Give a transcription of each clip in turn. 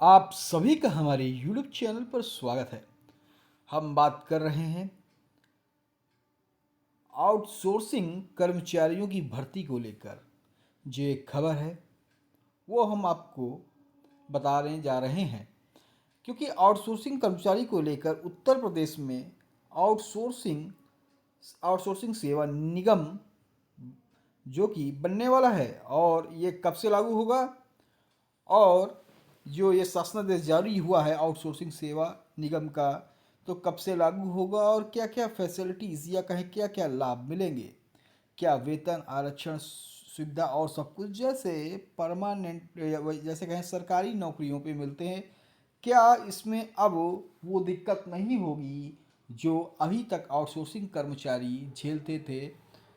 आप सभी का हमारे YouTube चैनल पर स्वागत है। हम बात कर रहे हैं आउटसोर्सिंग कर्मचारियों की भर्ती को लेकर। जो एक खबर है वो हम आपको बताने जा रहे हैं, क्योंकि आउटसोर्सिंग कर्मचारी को लेकर उत्तर प्रदेश में आउटसोर्सिंग आउटसोर्सिंग सेवा निगम जो कि बनने वाला है, और ये कब से लागू होगा, और जो ये शासनादेश जारी हुआ है आउटसोर्सिंग सेवा निगम का, तो कब से लागू होगा और क्या क्या फैसिलिटीज़ या कहें क्या क्या लाभ मिलेंगे, क्या वेतन आरक्षण सुविधा और सब कुछ जैसे परमानेंट या जैसे कहें सरकारी नौकरियों पे मिलते हैं, क्या इसमें अब वो दिक्कत नहीं होगी जो अभी तक आउटसोर्सिंग कर्मचारी झेलते थे,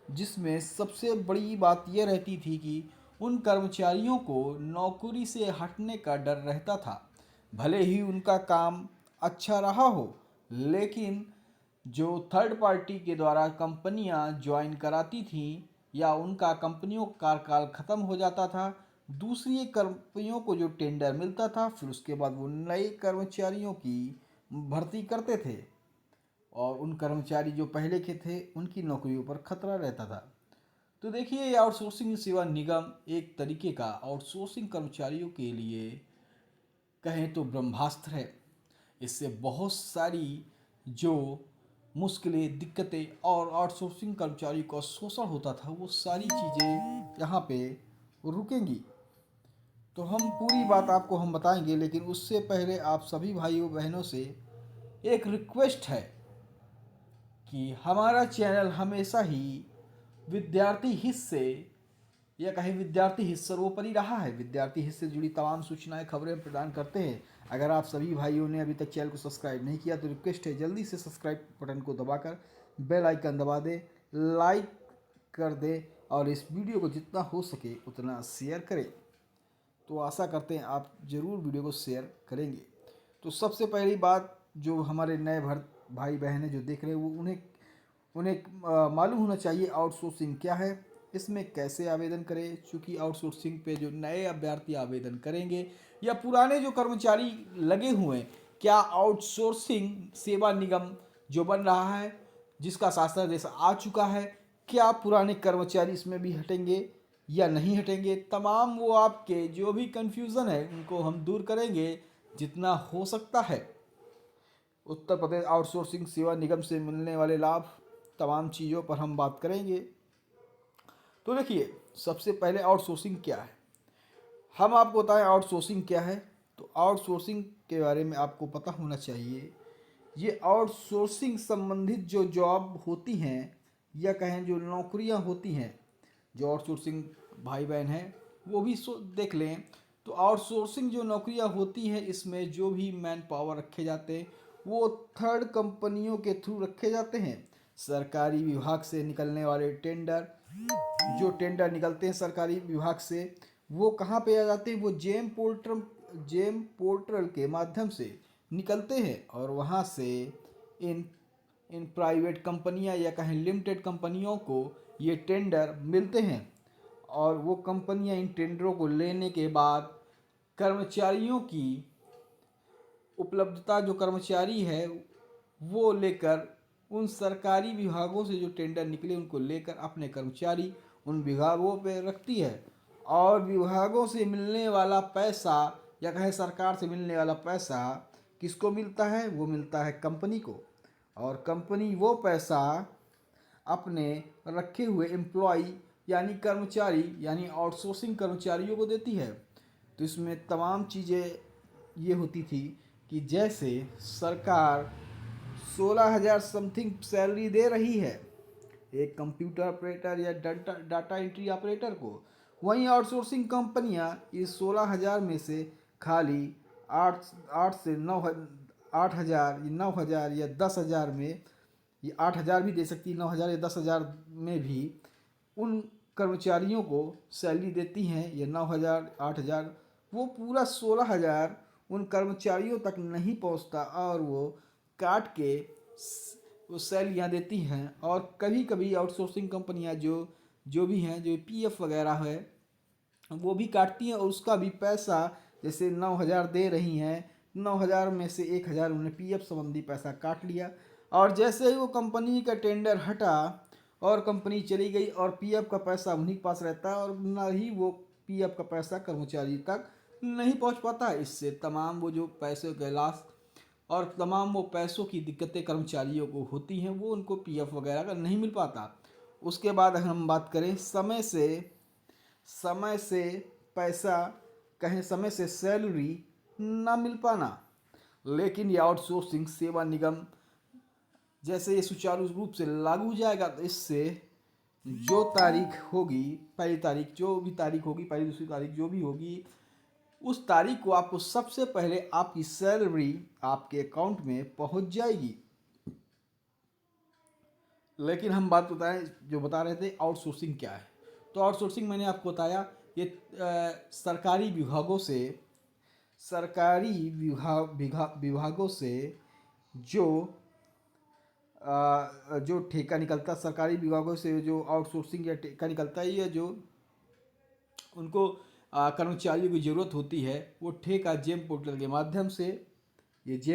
जिसमें सबसे बड़ी बात यह रहती थी कि उन कर्मचारियों को नौकरी से हटने का डर रहता था। भले ही उनका काम अच्छा रहा हो, लेकिन जो थर्ड पार्टी के द्वारा कंपनियां ज्वाइन कराती थीं या उनका कंपनियों का कार्यकाल ख़त्म हो जाता था, दूसरी कंपनियों को जो टेंडर मिलता था, फिर उसके बाद वो नए कर्मचारियों की भर्ती करते थे, और उन कर्मचारी जो पहले के थे उनकी नौकरियों पर खतरा रहता था। तो देखिए, ये आउटसोर्सिंग सेवा निगम एक तरीके का आउटसोर्सिंग कर्मचारियों के लिए कहें तो ब्रह्मास्त्र है। इससे बहुत सारी जो मुश्किलें, दिक्कतें और आउटसोर्सिंग कर्मचारी का शोषण होता था, वो सारी चीज़ें यहाँ पे रुकेंगी। तो हम पूरी बात आपको हम बताएंगे, लेकिन उससे पहले आप सभी भाइयों बहनों से एक रिक्वेस्ट है कि हमारा चैनल हमेशा ही विद्यार्थी हित से या कहीं विद्यार्थी हित सर्वोपरि रहा है। विद्यार्थी हित से जुड़ी तमाम सूचनाएं, खबरें प्रदान करते हैं। अगर आप सभी भाइयों ने अभी तक चैनल को सब्सक्राइब नहीं किया तो रिक्वेस्ट है, जल्दी से सब्सक्राइब बटन को दबाकर बेल आइकन दबा दें, लाइक कर दें और इस वीडियो को जितना हो सके उतना शेयर करें। तो आशा करते हैं आप ज़रूर वीडियो को शेयर करेंगे। तो सबसे पहली बात, जो हमारे नए भाई बहन जो देख रहे हैं, वो उन्हें उन्हें मालूम होना चाहिए आउटसोर्सिंग क्या है, इसमें कैसे आवेदन करें। चूँकि आउटसोर्सिंग पे जो नए अभ्यर्थी आवेदन करेंगे या पुराने जो कर्मचारी लगे हुए हैं, क्या आउटसोर्सिंग सेवा निगम जो बन रहा है, जिसका शासनादेश आ चुका है, क्या पुराने कर्मचारी इसमें भी हटेंगे या नहीं हटेंगे, तमाम वो आपके जो भी कन्फ्यूज़न है उनको हम दूर करेंगे जितना हो सकता है। उत्तर प्रदेश आउटसोर्सिंग सेवा निगम से मिलने वाले लाभ, तमाम चीज़ों पर हम बात करेंगे। तो देखिए, सबसे पहले आउटसोर्सिंग क्या है, हम आपको बताएं आउटसोर्सिंग क्या है। तो आउटसोर्सिंग के बारे में आपको पता होना चाहिए। ये आउटसोर्सिंग संबंधित जो जॉब होती हैं या कहें जो नौकरियां होती हैं, जो आउटसोर्सिंग भाई बहन हैं वो भी देख लें। तो आउटसोर्सिंग जो नौकरियां होती हैं, इसमें जो भी मैन पावर रखे जाते हैं वो थर्ड कंपनियों के थ्रू रखे जाते हैं। सरकारी विभाग से निकलने वाले टेंडर, जो टेंडर निकलते हैं सरकारी विभाग से, वो कहाँ पे आ जाते हैं, वो जेम पोर्टल के माध्यम से निकलते हैं, और वहाँ से इन इन प्राइवेट कंपनियां या कहें लिमिटेड कंपनियों को ये टेंडर मिलते हैं, और वो कंपनियां इन टेंडरों को लेने के बाद कर्मचारियों की उपलब्धता, जो कर्मचारी है वो लेकर उन सरकारी विभागों से जो टेंडर निकले उनको लेकर अपने कर्मचारी उन विभागों पे रखती है, और विभागों से मिलने वाला पैसा या कहें सरकार से मिलने वाला पैसा किसको मिलता है, वो मिलता है कंपनी को, और कंपनी वो पैसा अपने रखे हुए एम्प्लॉय यानी कर्मचारी यानी आउटसोर्सिंग कर्मचारियों को देती है। तो इसमें तमाम चीज़ें ये होती थी कि जैसे सरकार 16,000 समथिंग सैलरी दे रही है एक कंप्यूटर ऑपरेटर या डाटा एंट्री ऑपरेटर को, वहीं आउटसोर्सिंग कंपनियां इस 16,000 में से खाली आठ आठ से नौ 8,000 9,000 या 10,000 में, ये 8,000 भी दे सकती है, 9,000 या 10,000 में भी उन कर्मचारियों को सैलरी देती हैं, या 9,000 8,000, वो पूरा 16,000 उन कर्मचारियों तक नहीं पहुंचता, और वो काट के वो सैलरियाँ देती हैं। और कभी कभी आउटसोर्सिंग कंपनियां जो भी हैं, जो पीएफ वगैरह है, वो भी काटती हैं, और उसका भी पैसा जैसे 9,000 दे रही हैं, 9,000 में से 1,000 उन्होंने पीएफ संबंधी पैसा काट लिया, और जैसे ही वो कंपनी का टेंडर हटा और कंपनी चली गई और पीएफ का पैसा उन्हीं के पास रहता है, और ना ही वो पीएफ का पैसा कर्मचारी तक नहीं पहुंच पाता। इससे तमाम वो जो पैसे के लॉस और तमाम वो पैसों की दिक्कतें कर्मचारियों को होती हैं, वो उनको पीएफ वगैरह का नहीं मिल पाता। उसके बाद अगर हम बात करें समय से पैसा, कहें समय से सैलरी ना मिल पाना। लेकिन ये आउटसोर्सिंग सेवा निगम जैसे ये सुचारू रूप से लागू हो जाएगा, तो इससे जो तारीख होगी, पहली तारीख जो भी तारीख होगी, पहली दूसरी तारीख जो भी होगी, उस तारीख को आपको सबसे पहले आपकी सैलरी आपके अकाउंट में पहुंच जाएगी। लेकिन हम बात बता रहे थे आउटसोर्सिंग क्या है। तो आउटसोर्सिंग मैंने आपको बताया, ये सरकारी विभागों से जो जो ठेका निकलता, सरकारी विभागों से जो आउटसोर्सिंग या ठेका निकलता है, ये जो उनको कर्मचारियों की ज़रूरत होती है, वो ठेका जेम पोर्टल के माध्यम से, ये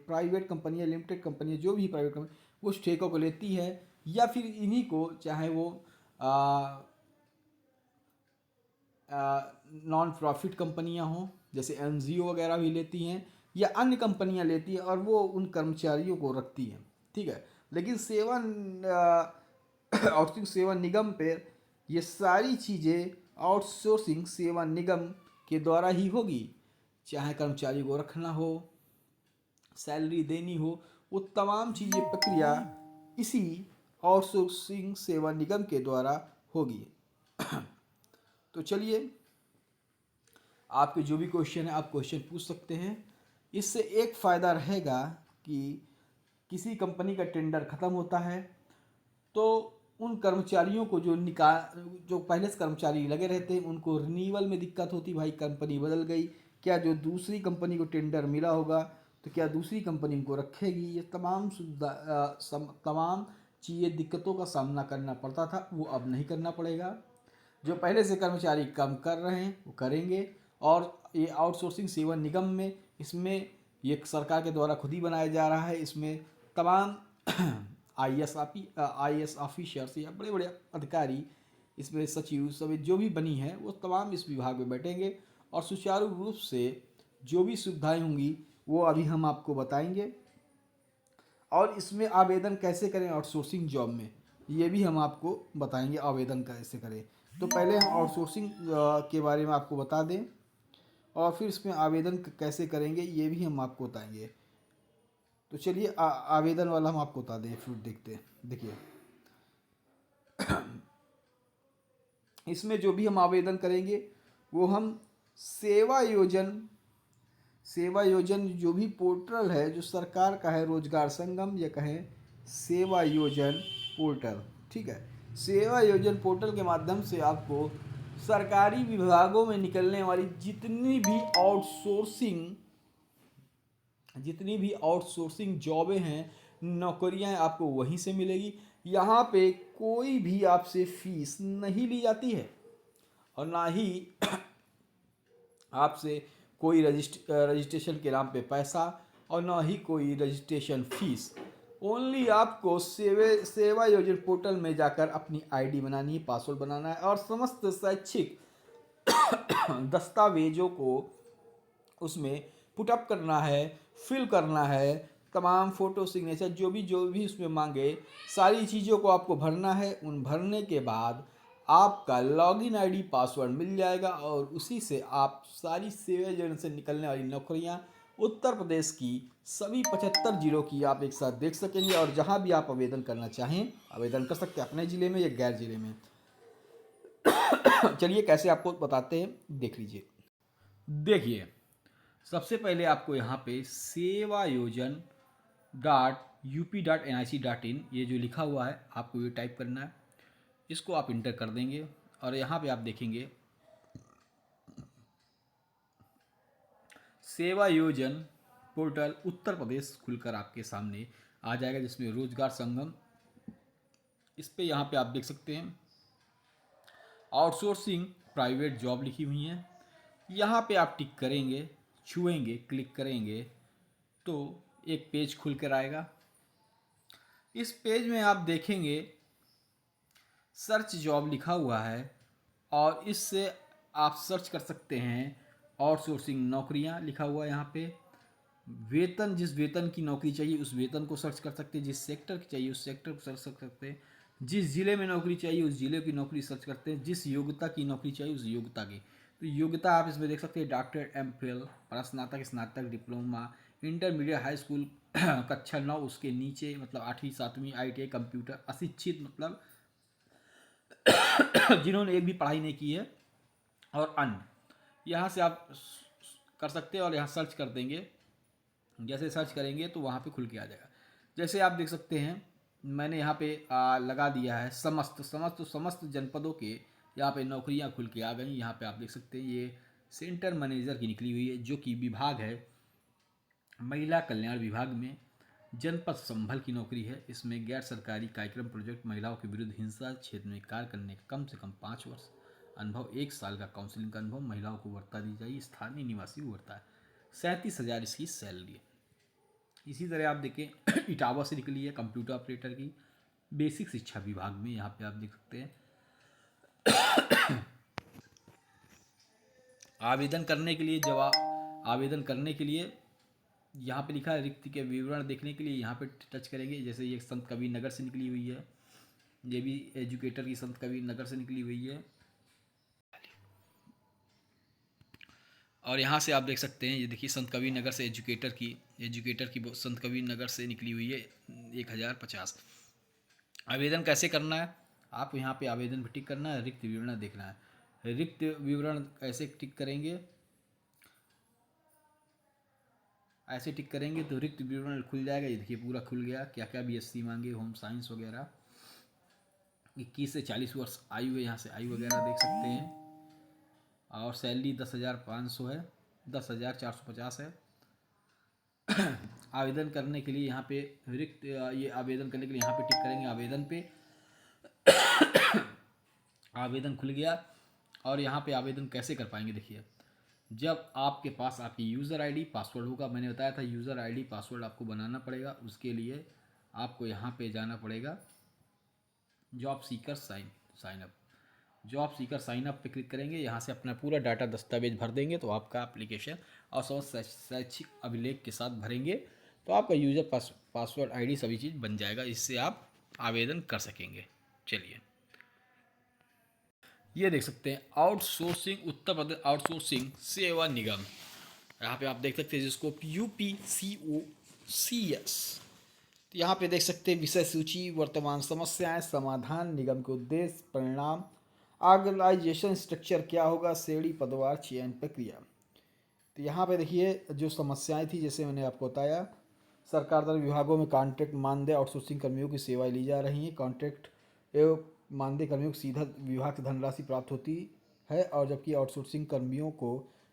प्राइवेट कंपनियां, लिमिटेड कंपनियां, जो भी प्राइवेट कंपनी उस ठेकों को लेती है, या फिर इन्हीं को चाहे वो नॉन प्रॉफिट कंपनियां हों, जैसे एनजीओ वगैरह भी लेती हैं, या अन्य कंपनियां लेती हैं और वो उन कर्मचारियों को रखती हैं। ठीक है, लेकिन आउटसोर्सिंग सेवा निगम पे ये सारी चीज़ें आउटसोर्सिंग सेवा निगम के द्वारा ही होगी। चाहे कर्मचारी को रखना हो, सैलरी देनी हो, वो तमाम चीज़ें प्रक्रिया इसी आउटसोर्सिंग सेवा निगम के द्वारा होगी। तो चलिए, आपके जो भी क्वेश्चन है आप क्वेश्चन पूछ सकते हैं। इससे एक फ़ायदा रहेगा कि किसी कंपनी का टेंडर ख़त्म होता है तो उन कर्मचारियों को जो पहले से कर्मचारी लगे रहते हैं, उनको रिन्यूअल में दिक्कत होती, भाई कंपनी बदल गई, क्या जो दूसरी कंपनी को टेंडर मिला होगा तो क्या दूसरी कंपनी उनको रखेगी। ये तमाम चीज़ें, दिक्कतों का सामना करना पड़ता था, वो अब नहीं करना पड़ेगा। जो पहले से कर्मचारी कम कर रहे हैं वो करेंगे। और ये आउटसोर्सिंग सेवा निगम में, इसमें ये सरकार के द्वारा खुद ही बनाया जा रहा है। इसमें तमाम आईएएस ऑफिसर्स या बड़े बड़े अधिकारी, इसमें सचिव सभी जो भी बनी है, वो तमाम इस विभाग में बैठेंगे और सुचारू रूप से जो भी सुविधाएं होंगी वो अभी हम आपको बताएंगे। और इसमें आवेदन कैसे करें आउटसोर्सिंग जॉब में, ये भी हम आपको बताएंगे आवेदन कैसे करें। तो पहले हम आउटसोर्सिंग के बारे में आपको बता दें और फिर इसमें आवेदन कैसे करेंगे ये भी हम आपको बताएंगे। तो चलिए आवेदन वाला हम आपको बता दें, फिर देखते हैं। देखिए, इसमें जो भी हम आवेदन करेंगे वो हम सेवा योजन जो भी पोर्टल है जो सरकार का है, रोजगार संगम या कहें सेवा योजन पोर्टल, ठीक है, सेवा योजन पोर्टल के माध्यम से आपको सरकारी विभागों में निकलने वाली जितनी भी आउटसोर्सिंग जॉबें हैं, नौकरियां आपको वहीं से मिलेगी। यहाँ पे कोई भी आपसे फीस नहीं ली जाती है और ना ही आपसे कोई रजिस्ट्रेशन के नाम पे पैसा और ना ही कोई रजिस्ट्रेशन फीस। ओनली आपको सेवा योजन पोर्टल में जाकर अपनी आईडी बनानी है, पासवर्ड बनाना है और समस्त शैक्षिक दस्तावेजों को उसमें पुटअप करना है, फिल करना है। तमाम फ़ोटो, सिग्नेचर जो भी उसमें मांगे, सारी चीज़ों को आपको भरना है। उन भरने के बाद आपका लॉगिन आईडी, पासवर्ड मिल जाएगा और उसी से आप सारी सेवा योजना से निकलने वाली नौकरियां उत्तर प्रदेश की सभी 75 जिलों की आप एक साथ देख सकेंगे। और जहां भी आप आवेदन करना चाहें आवेदन कर सकते हैं, अपने ज़िले में या गैर ज़िले में। चलिए कैसे आपको बताते हैं, देख लीजिए। देखिए, सबसे पहले आपको यहाँ पे sevayojan.up.nic.in ये जो लिखा हुआ है आपको ये टाइप करना है, इसको आप इंटर कर देंगे और यहाँ पे आप देखेंगे सेवा योजन पोर्टल उत्तर प्रदेश खुलकर आपके सामने आ जाएगा, जिसमें रोजगार संगम, इस पे यहाँ पे आप देख सकते हैं आउटसोर्सिंग प्राइवेट जॉब लिखी हुई हैं। यहाँ पे आप टिक करेंगे, छुएंगे, क्लिक करेंगे तो एक पेज खुल कर आएगा। इस पेज में आप देखेंगे सर्च जॉब लिखा हुआ है और इससे आप सर्च कर सकते हैं आउटसोर्सिंग नौकरियां लिखा हुआ है यहाँ पे। वेतन, जिस वेतन की नौकरी चाहिए उस वेतन को सर्च कर सकते हैं, जिस सेक्टर की चाहिए उस सेक्टर को सर्च कर सकते हैं, जिस ज़िले में नौकरी चाहिए उस ज़िले की नौकरी सर्च करते हैं, जिस योग्यता की नौकरी चाहिए उस योग्यता की। तो योग्यता आप इसमें देख सकते हैं डॉक्टर, एमफिल, स्नातक, स्नातक, डिप्लोमा, इंटरमीडिएट, हाई स्कूल कक्षा 9, उसके नीचे मतलब 8वीं 7वीं, ITI, कंप्यूटर, अशिक्षित मतलब जिन्होंने एक भी पढ़ाई नहीं की है, और अन्य। यहाँ से आप कर सकते हैं और यहाँ सर्च कर देंगे। जैसे सर्च करेंगे तो वहाँ पे खुल के आ जाएगा। जैसे आप देख सकते हैं मैंने यहाँ पे लगा दिया है समस्त जनपदों के यहाँ पे नौकरियाँ खुल के आ गई। यहाँ पे आप देख सकते हैं ये सेंटर मैनेजर की निकली हुई है, जो कि विभाग है महिला कल्याण विभाग में, जनपद संभल की नौकरी है। इसमें गैर सरकारी कार्यक्रम प्रोजेक्ट, महिलाओं के विरुद्ध हिंसा क्षेत्र में कार्य करने का कम से कम 5 वर्ष अनुभव, 1 साल का काउंसलिंग का अनुभव, महिलाओं को वर्ता दी जाएगी, स्थानीय निवासी को वर्ता है, 37,000 इसकी सैलरी है। इसी तरह आप देखें इटावा से निकली है कंप्यूटर ऑपरेटर की, बेसिक शिक्षा विभाग में। यहाँ पे आप देख सकते हैं आवेदन करने के लिए आवेदन करने के लिए यहाँ पे लिखा है रिक्त के विवरण देखने के लिए यहाँ पे टच करेंगे। जैसे ये संत कबीर नगर से निकली हुई है, ये भी एजुकेटर की संत कबीर नगर से निकली हुई है। और यहाँ से आप देख सकते हैं, ये देखिए संत कबीर नगर से एजुकेटर की संत कबीर नगर से निकली हुई है 1050। आवेदन कैसे करना है, आपको यहाँ पे आवेदन पर टिक करना है, रिक्त विवरण देखना है। रिक्त विवरण कैसे टिक करेंगे, ऐसे टिक करेंगे तो रिक्त विवरण खुल जाएगा। ये देखिए पूरा खुल गया, क्या क्या BSc मांगे, होम साइंस वगैरह, 21 से 40 वर्ष आयु है, यहाँ से आयु वगैरह देख सकते हैं। और सैलरी 10,500 है, 10,450 है। आवेदन करने के लिए यहाँ पे ये आवेदन करने के लिए यहाँ पे टिक करेंगे आवेदन पे। आवेदन खुल गया। और यहाँ पे आवेदन कैसे कर पाएंगे, देखिए जब आपके पास आपकी यूज़र आईडी पासवर्ड होगा, मैंने बताया था यूज़र आईडी पासवर्ड आपको बनाना पड़ेगा। उसके लिए आपको यहाँ पे जाना पड़ेगा job seeker sign up. Job seeker sign up पे क्लिक करेंगे, यहाँ से अपना पूरा डाटा दस्तावेज भर देंगे तो आपका एप्लीकेशन और समस्त शैक्षिक अभिलेख के साथ भरेंगे तो आपका यूज़र पासवर्ड आईडी सभी चीज़ बन जाएगा। इससे आप आवेदन कर सकेंगे। चलिए ये देख सकते हैं आउटसोर्सिंग, उत्तर प्रदेश आउटसोर्सिंग सेवा निगम, यहाँ पे आप देख सकते हैं जिसको UPCOCS। तो यहाँ पे देख सकते हैं विषय सूची, वर्तमान समस्याएं, समाधान, निगम के उद्देश्य, परिणाम, ऑर्गेनाइजेशन स्ट्रक्चर क्या होगा, श्रेणी, पदवार, चयन प्रक्रिया। तो यहाँ पे देखिए जो समस्याएं थी, जैसे मैंने आपको बताया, सरकार द्वारा विभागों में कॉन्ट्रैक्ट मानदेय आउटसोर्सिंग कर्मियों की सेवाएं ली जा रही हैं। कॉन्ट्रैक्ट एवं मानदेय कर्मियों को सीधा विभाग से धनराशि प्राप्त होती है, और जबकि आउटसोर्सिंग कर्मियों को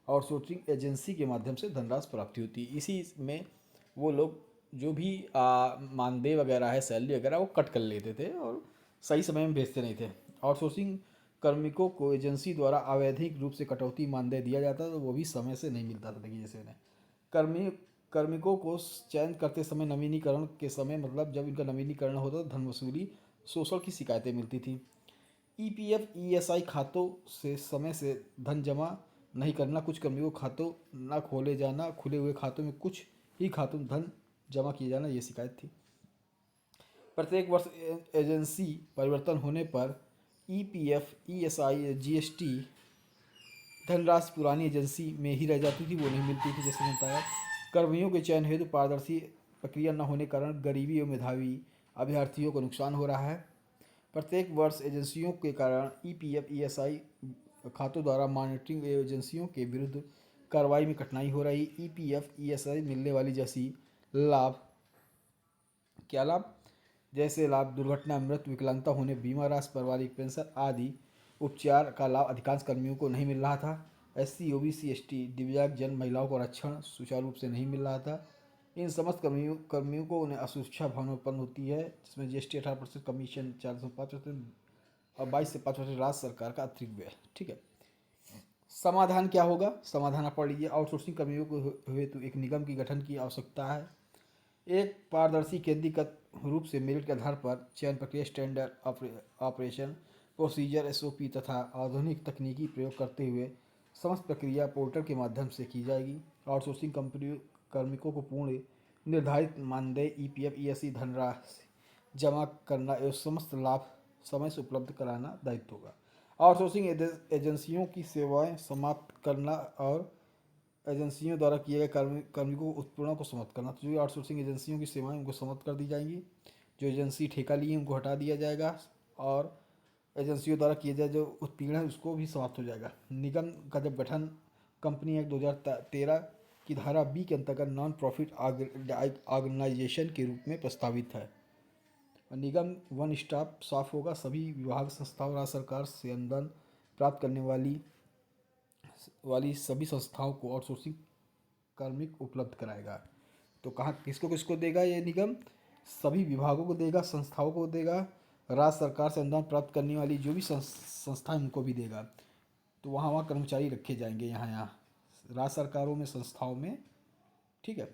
आउटसोर्सिंग एजेंसी के माध्यम से धनराशि प्राप्ति होती है। इसी में वो लोग जो भी मानदेय वगैरह है, सैलरी वगैरह, वो कट कर लेते थे और सही समय में भेजते नहीं थे। आउटसोर्सिंग कार्मिकों को एजेंसी द्वारा अवैधिक रूप से कटौती मानदेय दिया जाता था, तो वो भी समय से नहीं मिलता था। देखिए जैसे कार्मिकों को चयन करते समय नवीनीकरण के समय, मतलब जब इनका नवीनीकरण होता था, धन वसूली, शोषण की शिकायतें मिलती थी। EPF ESI खातों से समय से धन जमा नहीं करना, कुछ कर्मियों को खातों न खोले जाना, खुले हुए खातों में कुछ ही खातों में धन जमा किए जाना, ये शिकायत थी। प्रत्येक वर्ष एजेंसी परिवर्तन होने पर EPF ESI GST धनराशि पुरानी एजेंसी में ही रह जाती थी, वो नहीं मिलती थी। जैसे मैंने बताया, कर्मियों के चयन हेतु पारदर्शी प्रक्रिया न होने के कारण गरीबी एवं मेधावी अभ्यर्थियों को नुकसान हो रहा है। प्रत्येक वर्ष एजेंसियों के कारण EPF ESI खातों द्वारा मॉनिटरिंग एजेंसियों के विरुद्ध कार्रवाई में कठिनाई हो रही। EPF ESI मिलने वाली जैसी लाभ, क्या लाभ, जैसे लाभ दुर्घटना, मृत्यु, विकलांगता होने, बीमा राशि, पारिवारिक पेंशन आदि उपचार का लाभ अधिकांश कर्मियों को नहीं मिल रहा था। SC OBC ST दिव्यांगजन महिलाओं को आरक्षण सुचारू रूप से नहीं मिल रहा था। इन समस्त कर्मियों को उन्हें असुरक्षा भावना उत्पन्न होती है, जिसमें GST 18%, कमीशन 4 से 5% और 22 से 5% राज्य सरकार का अतिरिक्त व्यय। ठीक है, समाधान क्या होगा? समाधान आप पढ़ लीजिए। आउटसोर्सिंग कर्मियों को हेतु एक निगम की गठन की आवश्यकता है। एक पारदर्शी केंद्रीकृत रूप से मेरिट के आधार पर चयन प्रक्रिया स्टैंडर्ड ऑपरेशन प्रोसीजर एसओपी तथा आधुनिक तकनीकी प्रयोग करते हुए समस्त प्रक्रिया पोर्टल के माध्यम से की जाएगी। आउटसोर्सिंग कंपनी कार्मिकों को पूर्ण निर्धारित मानदेय ईपीएफ ईएसआई धनराशि जमा करना एवं समस्त लाभ समय से उपलब्ध कराना दायित्व होगा। आउटसोर्सिंग एजेंसियों की सेवाएं समाप्त करना और एजेंसियों द्वारा किए गए कार्मिकों को उत्पीड़नों को समाप्त करना। तो जो आउटसोर्सिंग एजेंसियों की सेवाएं उनको समाप्त कर दी जाएंगी। जो एजेंसी ठेका लिए उनको हटा दिया जाएगा और एजेंसियों द्वारा किए जाए जो उत्पीड़न है उसको भी समाप्त हो जाएगा। निगम का जब गठन कंपनी एक्ट 2013 की धारा बी के अंतर्गत नॉन प्रॉफिट ऑर्गेनाइजेशन के रूप में प्रस्तावित है। निगम वन स्टॉप शॉप होगा। सभी विभाग संस्थाओं राज्य सरकार से अनुदान प्राप्त करने वाली सभी संस्थाओं को आउटसोर्सिंग कार्मिक उपलब्ध कराएगा। तो कहाँ किसको किसको देगा ये निगम? सभी विभागों को देगा, संस्थाओं को देगा, राज्य सरकार से अनुदान प्राप्त करने वाली जो भी संस्थाएं उनको भी देगा। तो वहाँ वहाँ कर्मचारी रखे जाएंगे, यहाँ राज्य सरकारों में, संस्थाओं में। ठीक है।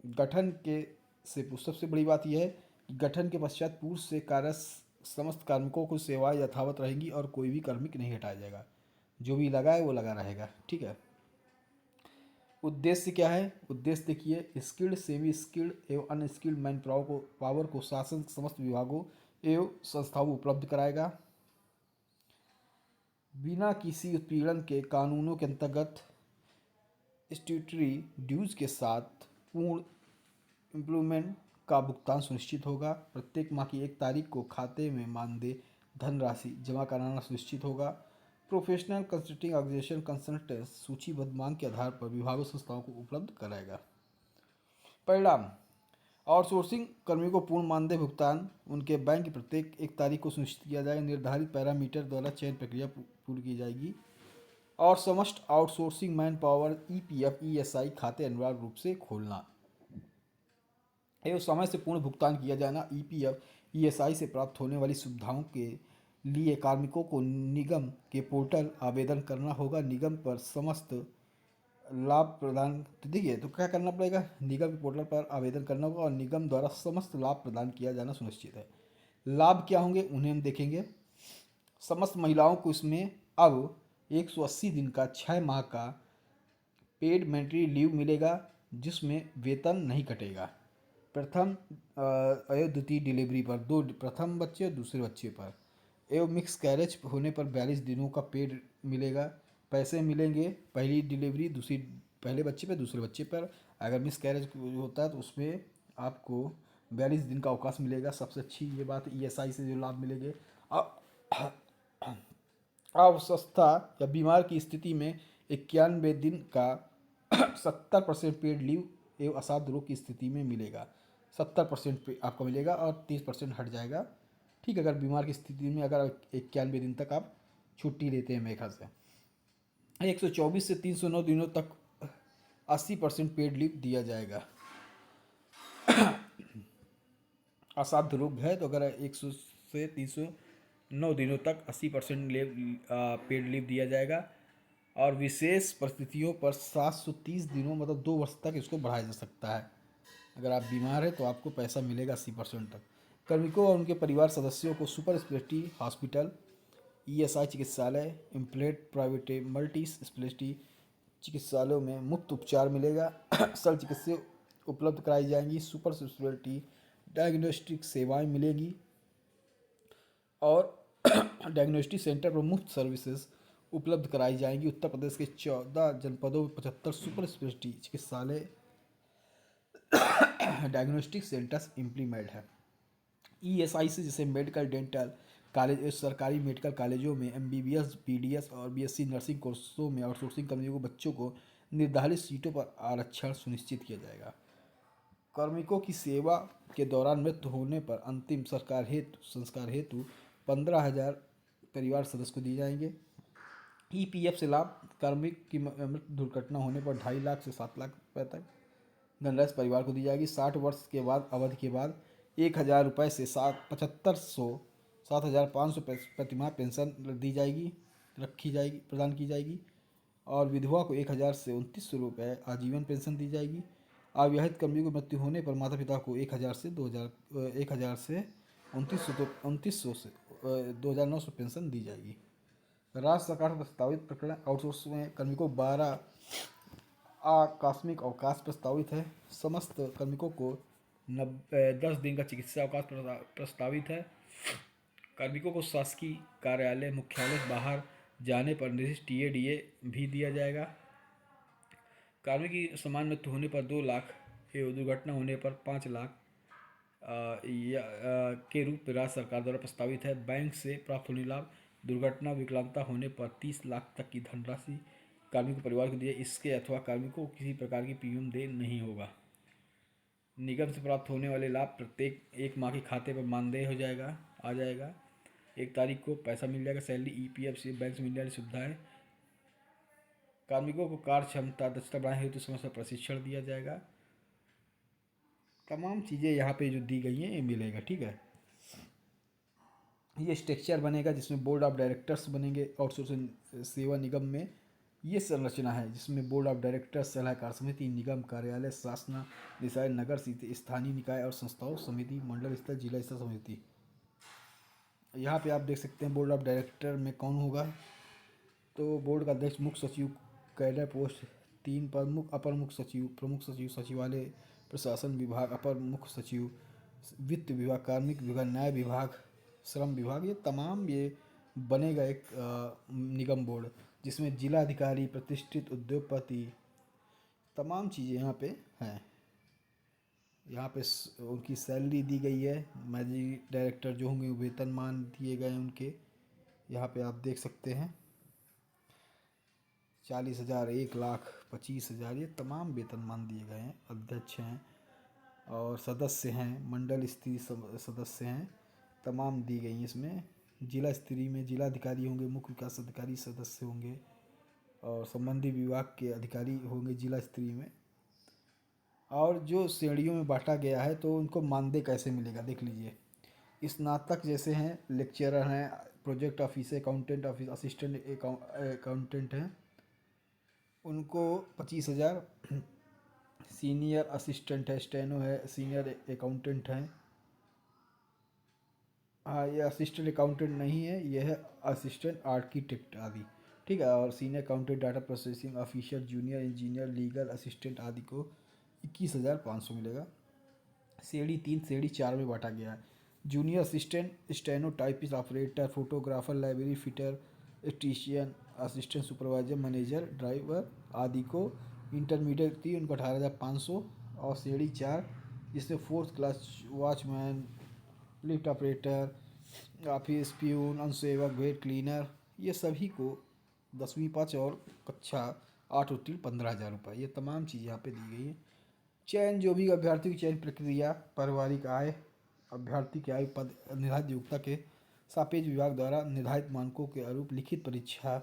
गठन के से सबसे बड़ी बात यह है कि गठन के पश्चात पूर्व से कार्य समस्त कार्मिकों को सेवाएं यथावत रहेंगी और कोई भी कार्मिक नहीं हटाया जाएगा। जो भी लगा है वो लगा रहेगा। ठीक है। उद्देश्य क्या है? उद्देश्य देखिए, स्किल्ड सेमी स्किल्ड एवं अनस्किल्ड मैन पावर को शासन समस्त विभागों एवं संस्थाओं को उपलब्ध कराएगा। बिना किसी उत्पीड़न के कानूनों के अंतर्गत स्ट्यूटरी ड्यूज के साथ पूर्ण इम्प्लूमेंट का भुगतान सुनिश्चित होगा। प्रत्येक माह की 1 तारीख को खाते में मानदेय धनराशि जमा कराना सुनिश्चित होगा। प्रोफेशनल कंसल्टिंग ऑर्गेनाइजेशन कंसल्टेंट सूचीबद्ध मांग के आधार पर विभागों संस्थाओं को उपलब्ध कराएगा। परिणाम: आउटसोर्सिंग कर्मियों को पूर्ण मानदेय भुगतान उनके बैंक की प्रत्येक 1 तारीख को सुनिश्चित किया जाएगा। निर्धारित पैरामीटर द्वारा चयन प्रक्रिया पूरी की जाएगी और समस्त outsourcing man power EPF ESI खाते अनिवार्य रूप से खोलना एवं समय से पूर्ण भुगतान किया जाना। ईपीएफ ईएसआई से प्राप्त होने वाली सुविधाओं के लिए कार्मिकों को निगम के पोर्टल आवेदन करना होगा। निगम पर समस्त लाभ प्रदान देखिए तो क्या करना पड़ेगा? निगम के पोर्टल पर आवेदन करना होगा और निगम द्वारा समस्त लाभ प्रदान किया जाना सुनिश्चित है। लाभ क्या होंगे उन्हें हम देखेंगे। समस्त महिलाओं को इसमें अब 180 दिन का 6 माह का पेड मैटरनिटी लीव मिलेगा जिसमें वेतन नहीं कटेगा। प्रथम एवं द्वितीय डिलीवरी पर प्रथम बच्चे और दूसरे बच्चे पर एवं मिक्स कैरेज होने पर 42 दिनों का पेड मिलेगा। पैसे मिलेंगे पहली डिलीवरी पहले बच्चे पर, दूसरे बच्चे पर। अगर मिक्स कैरेज होता है तो उसमें आपको 42 दिन का अवकाश मिलेगा। सबसे अच्छी ये बात ईएसआई से जो लाभ मिलेंगे। अवस्था या बीमार की स्थिति में 91 दिन का 70% पेड लीव एवं असाध्य रोग की स्थिति में मिलेगा। 70% आपको मिलेगा और 30% हट जाएगा। ठीक है। अगर बीमार की स्थिति में अगर 91 दिन तक आप छुट्टी लेते हैं मेरे ख्याल से 124 से 309 दिनों तक 80% पेड लीव दिया जाएगा। असाध्य रोग है तो अगर 100 से 309 दिनों तक 80% पेड लीव दिया जाएगा और विशेष परिस्थितियों पर 730 दिनों मतलब 2 वर्ष तक इसको बढ़ाया जा सकता है। अगर आप बीमार हैं तो आपको पैसा मिलेगा 80% तक। कार्मिकों और उनके परिवार सदस्यों को सुपर स्पेशलिटी हॉस्पिटल, ईएसआई चिकित्सालय, इम्प्लेट प्राइवेट मल्टी स्पेशलिटी चिकित्सालयों में मुफ्त उपचार मिलेगा। शल्य चिकित्सा उपलब्ध कराई जाएंगी। सुपर स्पेशलिटी डायग्नोस्टिक सेवाएं मिलेंगी और डायग्नोस्टिक सेंटर पर मुफ्त सर्विसेज उपलब्ध कराई जाएंगी। उत्तर प्रदेश के 14 जनपदों में 75 सुपर स्पेशलिटी चिकित्सालय डायग्नोस्टिक सेंटर्स इम्प्लीमेंट है। ईएसआई से जैसे मेडिकल डेंटल कॉलेज सरकारी मेडिकल कॉलेजों में एमबीबीएस बीडीएस और बीएससी नर्सिंग कोर्सों में आउटसोर्सिंग कर्मियों को बच्चों को निर्धारित सीटों पर आरक्षण सुनिश्चित किया जाएगा। कार्मिकों की सेवा के दौरान मृत्यु होने पर अंतिम संस्कार हेतु 15,000 परिवार सदस्य को दिए जाएंगे। ईपीएफ से लाभ: कार्मिक की मृत्यु दुर्घटना होने पर 2.5 लाख से 7 लाख रुपये तक धनराशि परिवार को दी जाएगी। 60 वर्ष के बाद अवधि के बाद 1,000 रुपये से 7,500 प्रतिमाह पेंशन दी जाएगी। प्रदान की जाएगी। और विधवा को 1,000 से 2,900 रुपये आजीवन पेंशन दी जाएगी। अविवाहित कर्मियों की मृत्यु होने पर माता पिता को 1,000 से 2,900 से 2,900 पेंशन दी जाएगी। राज्य सरकार से प्रस्तावित प्रकरण आउटसोर्स में कार्मिकों को 12 आकस्मिक अवकाश प्रस्तावित है। समस्त कार्मिकों को 10 दिन का चिकित्सा अवकाश प्रस्तावित है। कार्मिकों को शासकीय कार्यालय मुख्यालय से बाहर जाने पर निर्दिष्ट टीए भी दिया जाएगा। कार्मिक की समान मृत्यु होने पर 2 लाख एवं दुर्घटना होने पर 5 लाख के रूप में राज्य सरकार द्वारा प्रस्तावित है। बैंक से प्राप्त होने लाभ, दुर्घटना विकलांगता होने पर 30 लाख तक की धनराशि कार्मिक को परिवार को दी जाए। इसके अथवा कार्मिकों को किसी प्रकार की प्रीमियम दे नहीं होगा। निगम से प्राप्त होने वाले लाभ प्रत्येक 1 माह के खाते पर मानदेय आ जाएगा। 1 तारीख को पैसा मिल जाएगा। सैलरी ईपीएफ से बैंक से मिलने वाली सुविधाएं। कार्मिकों को कार्य क्षमता दक्षता बढ़ाने हेतु समय पर प्रशिक्षण दिया जाएगा। तमाम चीज़ें यहाँ पे जो दी गई हैं ये मिलेगा। ठीक है, ये स्ट्रक्चर बनेगा जिसमें बोर्ड ऑफ डायरेक्टर्स बनेंगे। आउटसोर्सिंग सेवा निगम में ये संरचना है जिसमें बोर्ड ऑफ डायरेक्टर्स, सलाहकार समिति, निगम कार्यालय, शासनादेशालय, नगर स्थानीय निकाय और संस्थाओं समिति, मंडल स्तर, जिला स्तर समिति। यहाँ पे आप देख सकते हैं बोर्ड ऑफ डायरेक्टर में कौन होगा। तो बोर्ड का अध्यक्ष, मुख्य सचिव, कैडर पोस्ट 3 प्रमुख, अपर मुख्य सचिव, प्रमुख सचिव, सचिवालय, प्रशासन विभाग, अपर मुख्य सचिव, वित्त विभाग, कार्मिक विभाग, न्याय विभाग, श्रम विभाग। ये तमाम ये बनेगा एक निगम बोर्ड जिसमें जिलाधिकारी, प्रतिष्ठित उद्योगपति, तमाम चीज़ें यहाँ पे हैं। यहाँ पे उनकी सैलरी दी गई है। मैनेजिंग डायरेक्टर जो होंगे वेतनमान दिए गए हैं उनके, यहाँ पे आप देख सकते हैं 40,000, 1 लाख, 25,000, ये तमाम वेतनमान दिए गए हैं। अध्यक्ष हैं और सदस्य हैं, मंडल स्तरीय सदस्य हैं, तमाम दी गई हैं। इसमें जिला स्तरीय में जिलाधिकारी होंगे, मुख्य विकास अधिकारी सदस्य होंगे और संबंधित विभाग के अधिकारी होंगे जिला स्तरीय में। और जो श्रेणियों में बांटा गया है तो उनको मानदेय कैसे मिलेगा देख लीजिए। स्नातक जैसे हैं, लेक्चरर हैं, project officer, accountant office, assistant accountant हैं, उनको 25,000। सीनियर असिस्टेंट है, स्टेनो है, सीनियर अकाउंटेंट हैं। हाँ, ये असिस्टेंट अकाउंटेंट नहीं है, यह है असिस्टेंट आर्किटेक्ट आदि। ठीक है, और senior accountant, data processing officer, junior engineer, legal assistant आदि को 21,500 मिलेगा। श्रेणी 3 श्रेणी 4 में बांटा गया है। Junior assistant, steno typist, operator, photographer, library fitter, electrician, assistant supervisor, manager, driver आदि को। इंटरमीडिएट थी उनको 18,500। और श्रेणी 4 जिसमें 4th class watchman, lift operator, office peon, अंशसेवक, वेट क्लीनर, ये सभी को 10वीं पाँच और कक्षा 8 उत्तीर्ण 15,000 रुपये। ये तमाम चीज़ यहाँ पे दी गई है। चयन, जो भी अभ्यर्थी की चयन प्रक्रिया, पारिवारिक आय, अभ्यर्थी की आयु, पद निर्धारित योग्यता के सापेक्ष विभाग द्वारा निर्धारित मानकों के अनुरूप लिखित परीक्षा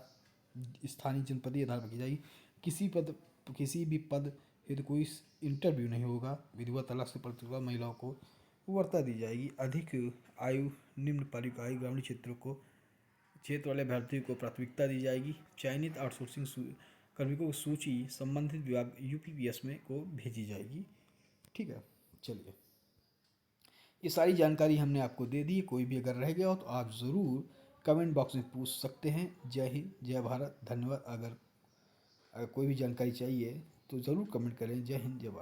स्थानीय जनपदीय आधार पर की जाएगी। किसी भी पद हेतु कोई इंटरव्यू नहीं होगा। विधवा, तलाक से प्रतिबद्ध महिलाओं को वर्ता दी जाएगी। अधिक आयु, निम्न पारिवारिक आयु, ग्रामीण क्षेत्र वाले अभ्यर्थियों को प्राथमिकता दी जाएगी। चयनित आउटसोर्सिंग कार्मिकों की सूची संबंधित विभाग यूपीपीएस में को भेजी जाएगी। ठीक है, चलिए, ये सारी जानकारी हमने आपको दे दी। कोई भी अगर रह गया हो तो आप ज़रूर कमेंट बॉक्स में पूछ सकते हैं। जय हिंद, जय भारत, धन्यवाद। अगर कोई भी जानकारी चाहिए तो ज़रूर कमेंट करें। जय हिंद, जय भारत।